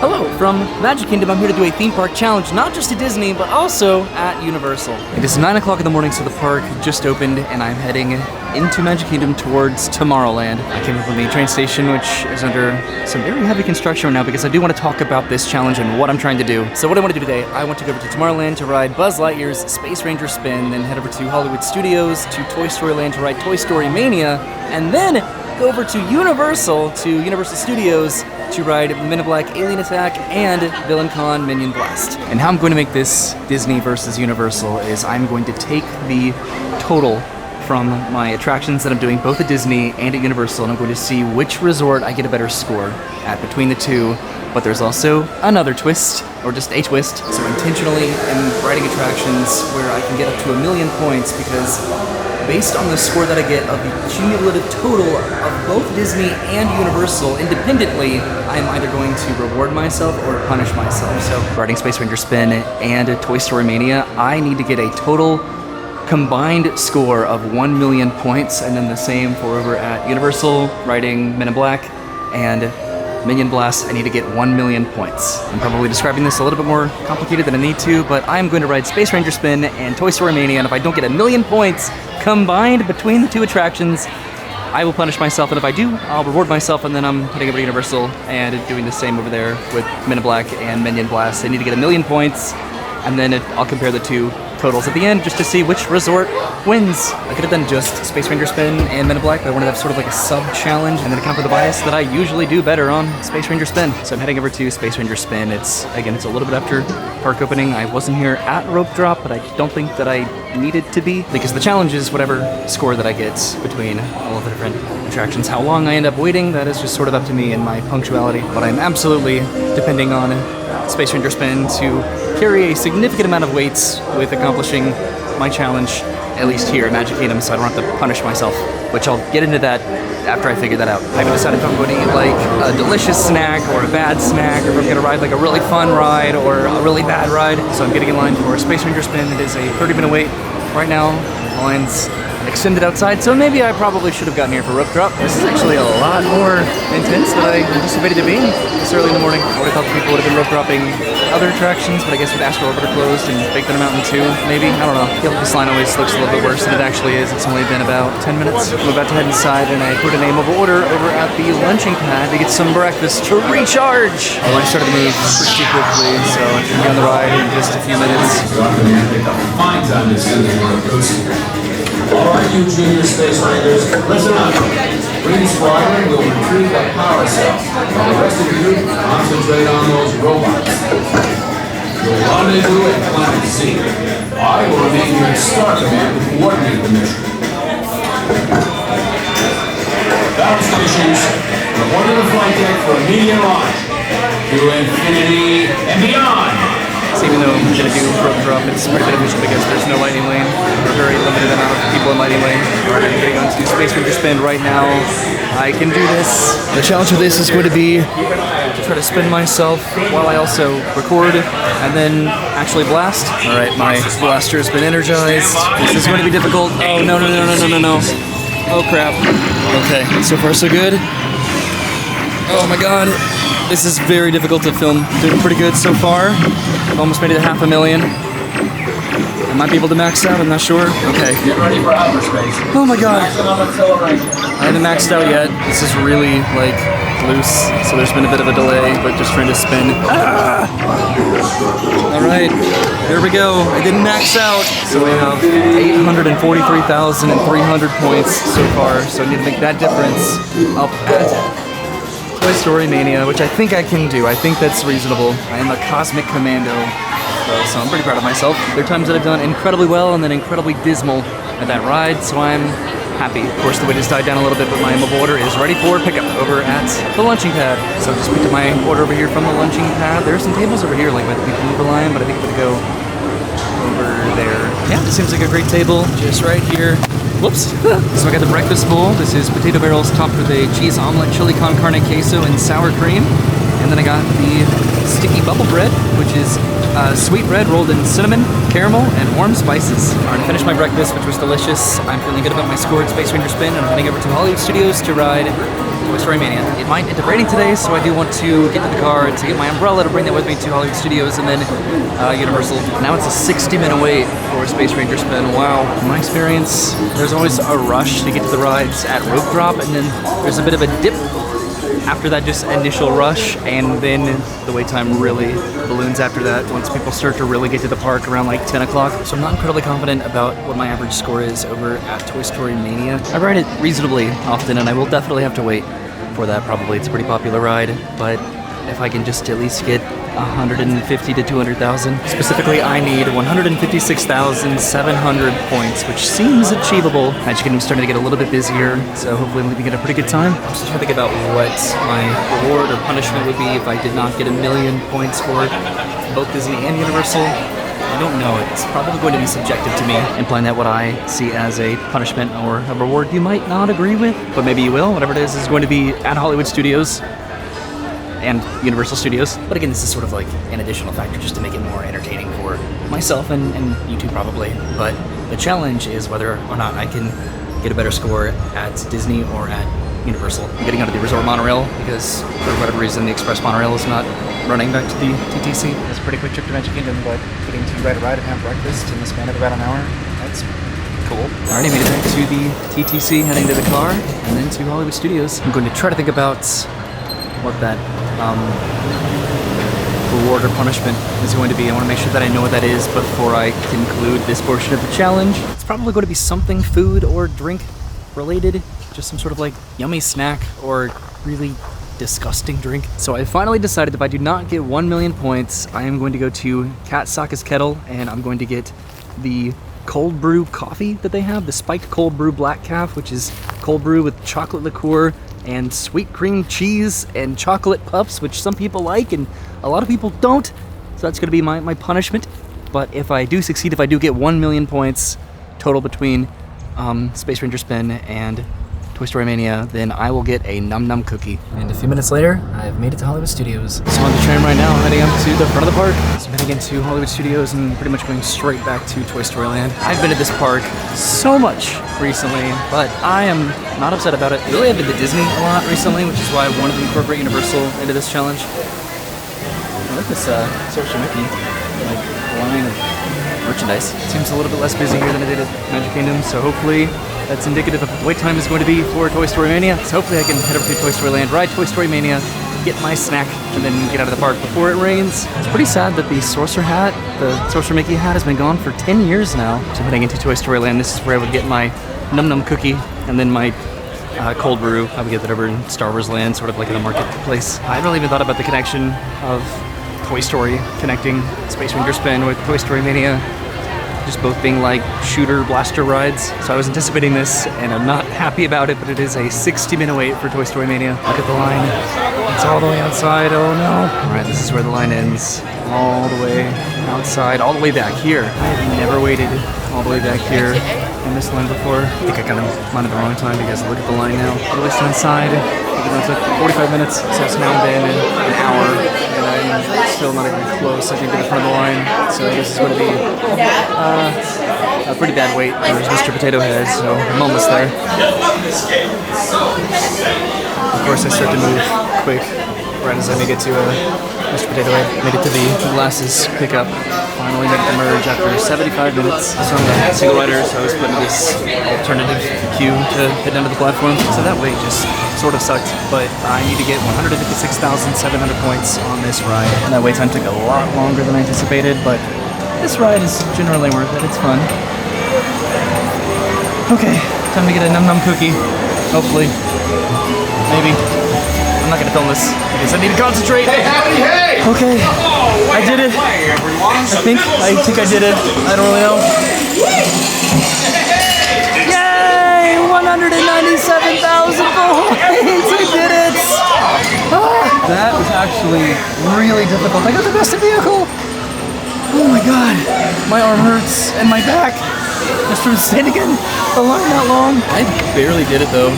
Hello, from Magic Kingdom. I'm here to do a theme park challenge, not just at Disney, but also at Universal. It is 9 o'clock in the morning, so the park just opened, and I'm heading into Magic Kingdom towards Tomorrowland. I came up from the train station, which is under some very heavy construction right now, because I do want to talk about this challenge and what I'm trying to do. So what I want to do today, I want to go over to Tomorrowland to ride Buzz Lightyear's Space Ranger Spin, then head over to Hollywood Studios to Toy Story Land to ride Toy Story Mania, and then go over to Universal Studios to ride Men in Black Alien Attack and Villain Con Minion Blast. And how I'm going to make this Disney versus Universal is I'm going to take the total from my attractions that I'm doing both at Disney and at Universal, and I'm going to see which resort I get a better score at between the two. But there's also another twist, or just a twist. So intentionally I'm riding attractions where I can get up to 1,000,000 points, because based on the score that I get of the cumulative total of both Disney and Universal independently, I'm either going to reward myself or punish myself. So riding Space Ranger Spin and Toy Story Mania, I need to get a total combined score of 1,000,000 points, and then the same for over at Universal, riding Men in Black and Minion Blast, I need to get 1,000,000 points. I'm probably describing this a little bit more complicated than I need to, but I'm going to ride Space Ranger Spin and Toy Story Mania, and if I don't get 1,000,000 points combined between the two attractions, I will punish myself, and if I do, I'll reward myself, and then I'm heading over to Universal and doing the same over there with Men in Black and Minion Blast. I need to get 1,000,000 points, and then I'll compare the two totals at the end just to see which resort wins. I could have done just Space Ranger Spin and Men in Black, but I wanted to have sort of like a sub-challenge and then account for the bias that I usually do better on Space Ranger Spin. So I'm heading over to Space Ranger Spin. It's a little bit after park opening. I wasn't here at Rope Drop, but I don't think that I needed to be, because the challenge is whatever score that I get between all of the different attractions. How long I end up waiting, that is just sort of up to me and my punctuality, but I'm absolutely depending on Space Ranger Spin to carry a significant amount of weights with accomplishing my challenge, at least here at Magic Kingdom, so I don't have to punish myself, which I'll get into that after I figure that out. I haven't decided if I'm going to eat like a delicious snack or a bad snack, or if I'm going to ride like a really fun ride or a really bad ride. So I'm getting in line for Space Ranger Spin. It is a 30-minute wait right now. The line's extended outside, so maybe I probably should have gotten here for Rope Drop. This is actually a lot more intense than I anticipated to be this early in the morning. I would have thought people would have been rope dropping other attractions, but I guess with Astro Orbiter closed and Big Thunder Mountain 2, maybe? I don't know. I feel like this line always looks a little bit worse than it actually is. It's only been about 10 minutes. I'm about to head inside, and I put a name of order over at the lunching pad to get some breakfast to recharge. The line started to move pretty quickly, so I should be on the ride in just a few minutes. All right, you junior Space Rangers, listen up. Green Squadron will retrieve that power cell, while the rest of you concentrate on those robots. You'll rendezvous at Planet Z. I will remain your star command to coordinate the mission. Battle stations, report to the flight deck for immediate launch. To infinity and beyond. So even though I'm going to do Rope Drop, it's pretty beneficial because there's no lightning lane. There's a very limited amount of people in lightning lane. Alright, I'm going to do Space Ranger Spin right now. I can do this. The challenge for this is going to be to try to spin myself while I also record and then actually blast. Alright, my blaster has been energized. This is going to be difficult. Oh, no. Oh, crap. Okay, so far so good. Oh my god. This is very difficult to film. Doing pretty good so far. Almost made it 500,000. I might be able to max out, I'm not sure. Okay. Get ready for hyperspace. Oh my god. Maximum acceleration. I haven't maxed out yet. This is really, like, loose, so there's been a bit of a delay, but just trying to spin. Ah! Alright, there we go. I didn't max out. So we have 843,300 points so far, so I need to make that difference up at Toy Story Mania, which I think I can do. I think that's reasonable. I am a cosmic commando, so I'm pretty proud of myself. There are times that I've done incredibly well and then incredibly dismal at that ride, so I'm happy. Of course, the wait has died down a little bit, but my mobile order is ready for pickup over at the lunching pad. So I just picked up my order over here from the lunching pad. There are some tables over here, like by the People Mover line, but I think I'm gonna go over there. Yeah, this seems like a great table, just right here. Whoops. So I got the breakfast bowl. This is potato barrels topped with a cheese omelet, chili con carne queso, and sour cream. And then I got the sticky bubble bread, which is sweet bread rolled in cinnamon, caramel, and warm spices. I already finished my breakfast, which was delicious. I'm feeling good about my score at Space Ranger Spin, and I'm heading over to Hollywood Studios to ride Toy Story Mania. It might end up raining today, so I do want to get to the car to get my umbrella to bring that with me to Hollywood Studios and then Universal. Now it's a 60-minute wait for Space Ranger Spin. Wow. In my experience, there's always a rush to get to the rides at rope drop, and then there's a bit of a dip after that just initial rush, and then the wait time really balloons after that once people start to really get to the park around like 10 o'clock. So I'm not incredibly confident about what my average score is over at Toy Story Mania. I ride it reasonably often, and I will definitely have to wait for that probably. It's a pretty popular ride, but if I can just at least get 150 to 200,000. Specifically, I need 156,700 points, which seems achievable. Magic Kingdom's starting to get a little bit busier, so hopefully we can get a pretty good time. I'm just trying to think about what my reward or punishment would be if I did not get 1,000,000 points for both Disney and Universal. I don't know. It's probably going to be subjective to me, implying that what I see as a punishment or a reward you might not agree with, but maybe you will. Whatever it is going to be at Hollywood Studios and Universal Studios. But again, this is sort of like an additional factor just to make it more entertaining for myself and you two probably. But the challenge is whether or not I can get a better score at Disney or at Universal. I'm getting out of the resort monorail because for whatever reason the express monorail is not running back to the TTC. It's a pretty quick trip to Magic Kingdom, but getting to ride a ride and have breakfast in the span of about an hour, that's cool. I already made it back to the TTC, heading to the car, and then to Hollywood Studios. I'm going to try to think about what that reward or punishment is going to be. I want to make sure that I know what that is before I conclude this portion of the challenge. It's probably going to be something food or drink related, just some sort of like yummy snack or really disgusting drink. So I finally decided if I do not get 1,000,000 points, I am going to go to Cat Saka's Kettle and I'm going to get the cold brew coffee that they have, the spiked cold brew black calf, which is cold brew with chocolate liqueur and sweet cream cheese and chocolate puffs, which some people like and a lot of people don't. So that's going to be my punishment. But if I do succeed, if I do get 1,000,000 points total between Space Ranger Spin and Toy Story Mania, then I will get a Num Num cookie. And a few minutes later, I've made it to Hollywood Studios. So I'm on the train right now, heading up to the front of the park. So I'm heading into Hollywood Studios and pretty much going straight back to Toy Story Land. I've been to this park so much recently, but I am not upset about it. Really, I've been to Disney a lot recently, which is why I wanted to incorporate Universal into this challenge. I like this Social Mickey line of merchandise. It seems a little bit less busy here than it did at Magic Kingdom, so hopefully that's indicative of what the wait time is going to be for Toy Story Mania. So hopefully I can head over to Toy Story Land, ride Toy Story Mania, get my snack, and then get out of the park before it rains. It's pretty sad that the Sorcerer hat, the Sorcerer Mickey hat, has been gone for 10 years now. So heading into Toy Story Land, this is where I would get my Num Num cookie, and then my cold brew. I would get that over in Star Wars Land, sort of like in the marketplace. I hadn't really even thought about the connection of Toy Story connecting Space Ranger Spin with Toy Story Mania, just both being like shooter blaster rides. So I was anticipating this and I'm not happy about it, but it is a 60-minute wait for Toy Story Mania. Look at the line. It's all the way outside. Oh no. All right, this is where the line ends. All the way outside, all the way back here. I have never waited all the way back here in this line before. I think I got in line at the wrong time because look at the line now. All the way to the inside. It took 45 minutes, so it's now been an hour, and I'm still not even close, I think, to the front of the line. So this is going to be a pretty bad wait. There's Mr. Potato Head, so I'm almost there. Of course, I start to move quick right as I make it to Mr. Potato Head. Made it to the glasses pickup. Finally made the merge after 75 minutes. So I'm a single rider, so I was put in this alternative queue to head down to the platform. So that wait just sort of sucked, but I need to get 156,700 points on this ride. And that wait time took a lot longer than I anticipated, but this ride is generally worth it. It's fun. Okay, time to get a Num Num cookie. Hopefully. Maybe. I'm not gonna film this because I need to concentrate. Hey, howdy, hey! Okay, I did it. I think I did it. I don't really know. Yay! 197,000 points! I did it! That was actually really difficult. I got the best vehicle. Oh my god, my arm hurts and my back. Just from standing in the line that long. I barely did it though.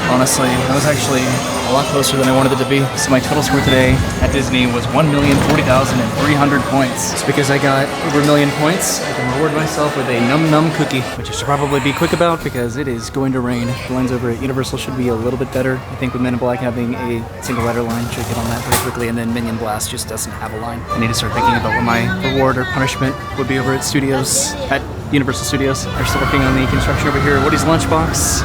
Honestly, that was actually a lot closer than I wanted it to be. So my total score today at Disney was 1,040,300 points. It's because I got over a million points. I can reward myself with a Num Num cookie, which I should probably be quick about because it is going to rain. The lines over at Universal should be a little bit better. I think with Men in Black having a single letter line, should get on that very quickly, and then Minion Blast just doesn't have a line. I need to start thinking about what my reward or punishment would be over at Universal Studios. They're still working on the construction over here at Woody's Lunchbox.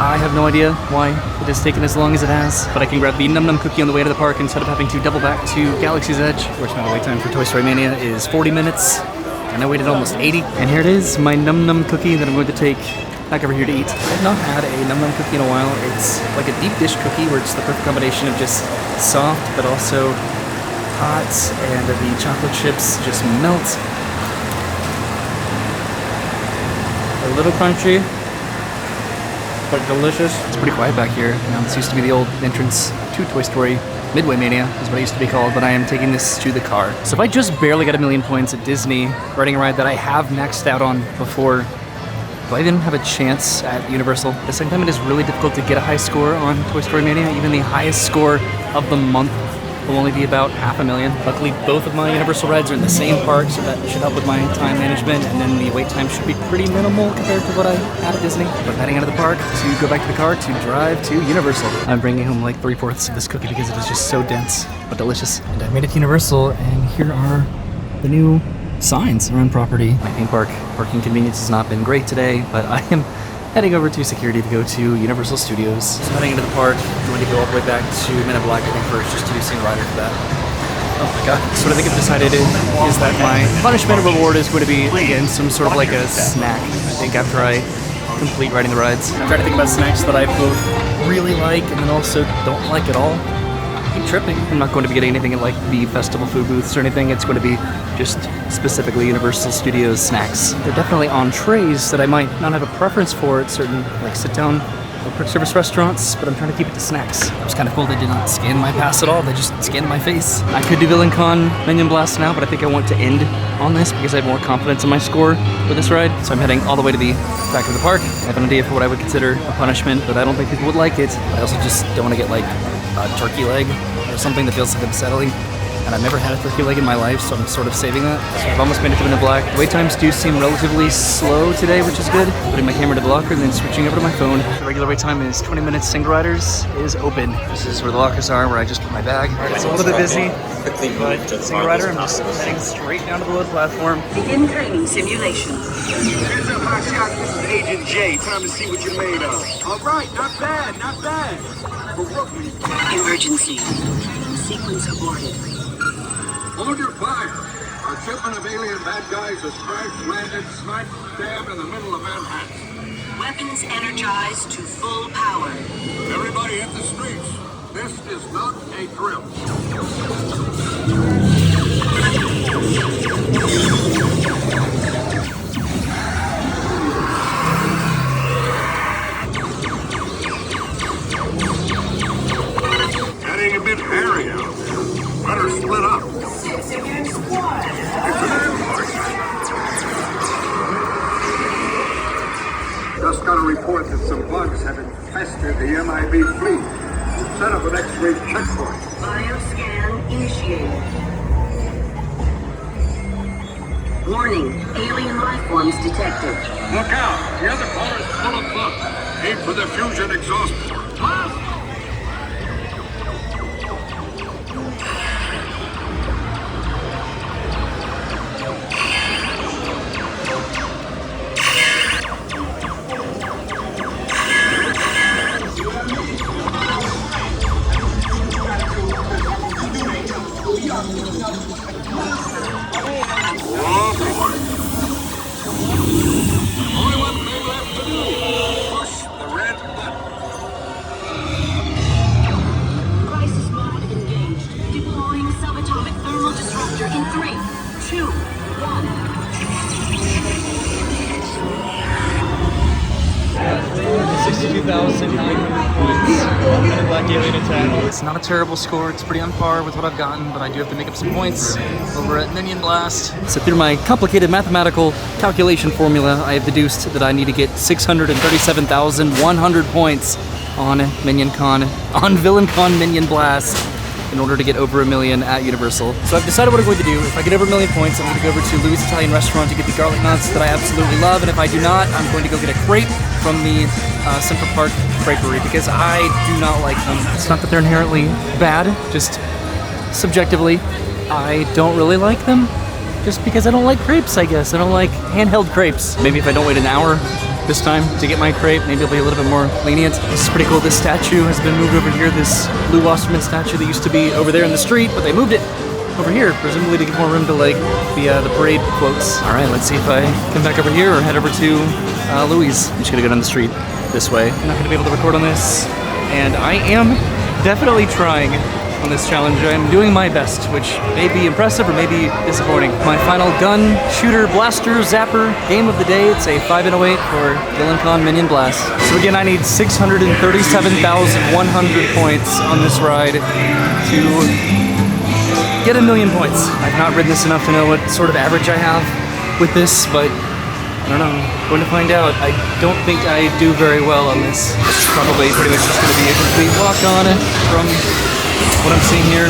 I have no idea why it has taken as long as it has, but I can grab the Num Num cookie on the way to the park instead of having to double back to Galaxy's Edge. Of course, my wait time for Toy Story Mania is 40 minutes, and I waited almost 80. And here it is, my Num Num cookie that I'm going to take back over here to eat. I've not had a Num Num cookie in a while. It's like a deep dish cookie where it's the perfect combination of just soft, but also hot, and the chocolate chips just melt. A little crunchy, but delicious. It's pretty quiet back here. This used to be the old entrance to Toy Story. Midway Mania is what it used to be called, but I am taking this to the car. So if I just barely got a million points at Disney, riding a ride that I have maxed out on before, do I even have a chance at Universal? At the same time, it is really difficult to get a high score on Toy Story Mania. Even the highest score of the month will only be about 500,000. Luckily, both of my Universal rides are in the same park, so that should help with my time management, and then the wait time should be pretty minimal compared to what I had at Disney. But I'm heading out of the park to go back to the car to drive to Universal. I'm bringing home like 3/4 of this cookie because it is just so dense, but delicious. And I made it to Universal, and here are the new signs around property. My theme park parking convenience has not been great today, but I am heading over to security to go to Universal Studios. So heading into the park, I'm going to go all the way back to Men in Black, I think, first, just to do single rider for that. Oh my god. So what I think I've decided is that my punishment or reward is going to be, again, some sort of like a snack. I think after I complete riding the rides. I'm trying to think about snacks that I both really like and then also don't like at all. I keep tripping. I'm not going to be getting anything at like the festival food booths or anything. It's going to be just specifically Universal Studios snacks. They're definitely on trays that I might not have a preference for at certain like sit-down or quick service restaurants, but I'm trying to keep it to snacks. It was kind of cool they did not scan my pass at all. They just scanned my face. I could do Villain Con Minion Blast now, but I think I want to end on this because I have more confidence in my score with this ride. So I'm heading all the way to the back of the park. I have an idea for what I would consider a punishment, but I don't think people would like it. I also just don't want to get like a turkey leg or something that feels like unsettling. And I've never had a turkey leg in my life, so I'm sort of saving that. So I've almost made it to Men in Black. The wait times do seem relatively slow today, which is good. Putting my camera to the locker and then switching over to my phone. The regular wait time is 20 minutes. Single Riders is open. This is where the lockers are, where I just put my bag. All right, it's a little bit busy, but Single Rider, I'm just heading straight down to the load platform. Begin training simulation. Hands up, hot shot. This is Agent J. Time to see what you're made of. All right, not bad, not bad. For rookie. Emergency. Sequence aborted. Hold your fire. Our shipment of alien bad guys has crashed, landed, smack dab in the middle of Manhattan. Weapons energized to full power. Everybody hit the streets. This is not a drill. Getting a bit hairy out there. Better split up. Just got a report that some bugs have infested the MIB fleet. Set up an X-ray checkpoint. Bioscan initiated. Warning, alien life forms detected. Look out! The other car is full of bugs. Aim for the fusion exhaust port. Only one thing left to do. Push the red button. Crisis mode engaged. Deploying subatomic thermal disruptor in 3, 2, 1. 62,900 points. Men in Black alien attack. It's not a terrible score. It's pretty on par with what I've gotten, but I do have to make up some points over at Minion Blast. So through my complicated mathematical calculation formula, I have deduced that I need to get 637,100 points on Minion Con, on Villain Con Minion Blast in order to get over 1 million at Universal. So I've decided what I'm going to do. If I get over 1 million points, I'm going to go over to Louis' Italian restaurant to get the garlic knots that I absolutely love. And if I do not, I'm going to go get a crepe from the Central Park Creperie because I do not like them. It's not that they're inherently bad, just subjectively, I don't really like them. Just because I don't like crepes, I guess. I don't like handheld crepes. Maybe if I don't wait an hour this time to get my crepe, maybe I'll be a little bit more lenient. This is pretty cool. This statue has been moved over here. This Blue Wasserman statue that used to be over there in the street, but they moved it over here, presumably to give more room to like the parade quotes. All right, let's see if I come back over here or head over to Louis. I'm just gonna go down the street this way. I'm not gonna be able to record on this, and I am definitely trying on this challenge. I am doing my best, which may be impressive or may be disappointing. My final gun, shooter, blaster, zapper game of the day. It's a 5 and a 8 for Villain Con Minion Blast. So again, I need 637,100 points on this ride to get 1 million points. I've not ridden this enough to know what sort of average I have with this, but I don't know. I'm going to find out. I don't think I do very well on this. It's probably pretty much just going to be a complete walk-on from what I'm seeing here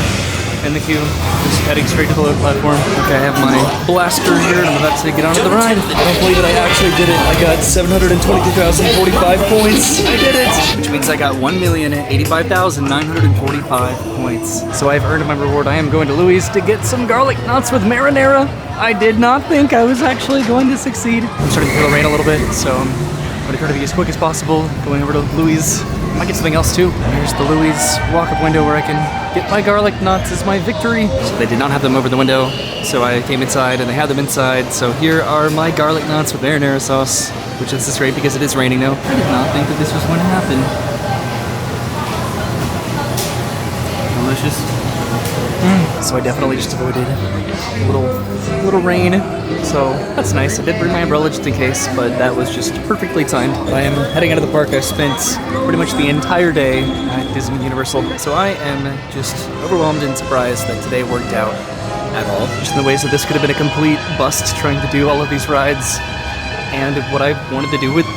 in the queue, just heading straight to the load platform. Okay, I have my blaster here and I'm about to get onto the ride. I don't believe that I actually did it. I got 722,045 points. I did it! Which means I got 1,085,945 points. So I've earned my reward. I am going to Louis to get some garlic knots with marinara. I did not think I was actually going to succeed. I'm starting to feel the rain a little bit, so I'm going to try to be as quick as possible. Going over to Louis. I might get something else too. Here's the Louis walk-up window where I can get my garlic knots as my victory. So they did not have them over the window, so I came inside and they had them inside. So here are my garlic knots with marinara sauce, which is great because it is raining now. I did not think that this was going to happen. Delicious. So I definitely just avoided a little rain. So that's nice. I did bring my umbrella just in case, but that was just perfectly timed. I am heading out of the park. I spent pretty much the entire day at Disney Universal. So I am just overwhelmed and surprised that today worked out at all. Just in the ways that this could have been a complete bust trying to do all of these rides. And what I wanted to do with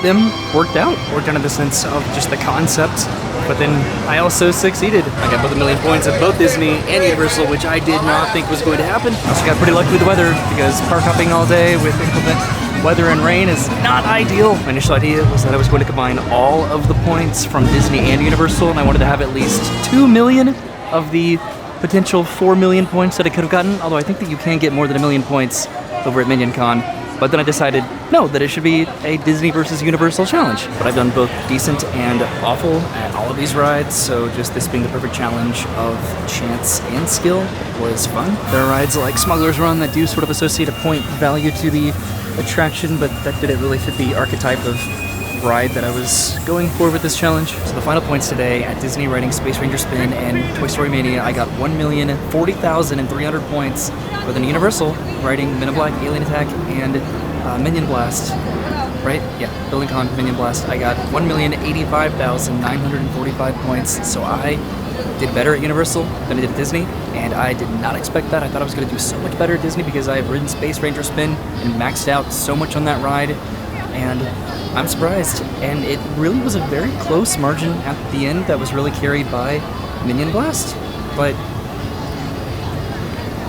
them worked out. Worked out in the sense of just the concept. But then I also succeeded. I got both 1 million points at both Disney and Universal, which I did not think was going to happen. I also got pretty lucky with the weather because park hopping all day with inclement weather and rain is not ideal. My initial idea was that I was going to combine all of the points from Disney and Universal, and I wanted to have at least 2 million of the potential 4 million points that I could have gotten, although I think that you can get more than 1 million points over at Minion Con. But then I decided, no, that it should be a Disney versus Universal challenge. But I've done both decent and awful at all of these rides, so just this being the perfect challenge of chance and skill was fun. There are rides like Smuggler's Run that do sort of associate a point value to the attraction, but that didn't really fit the archetype of ride that I was going for with this challenge. So the final points today at Disney riding Space Ranger Spin and Toy Story Mania, I got 1,040,300 points. But then Universal riding Men in Black, Alien Attack, and Minion Blast, right? Yeah, Villain Con Minion Blast. I got 1,085,945 points. So I did better at Universal than I did at Disney, and I did not expect that. I thought I was going to do so much better at Disney because I've ridden Space Ranger Spin and maxed out so much on that ride, and I'm surprised. And it really was a very close margin at the end that was really carried by Minion Blast. But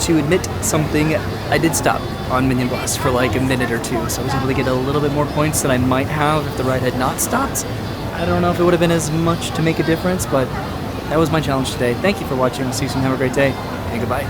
to admit something, I did stop on Minion Blast for like a minute or two, so I was able to get a little bit more points than I might have if the ride had not stopped. I don't know if it would have been as much to make a difference, but that was my challenge today. Thank you for watching. I'll see you soon. Have a great day, and goodbye.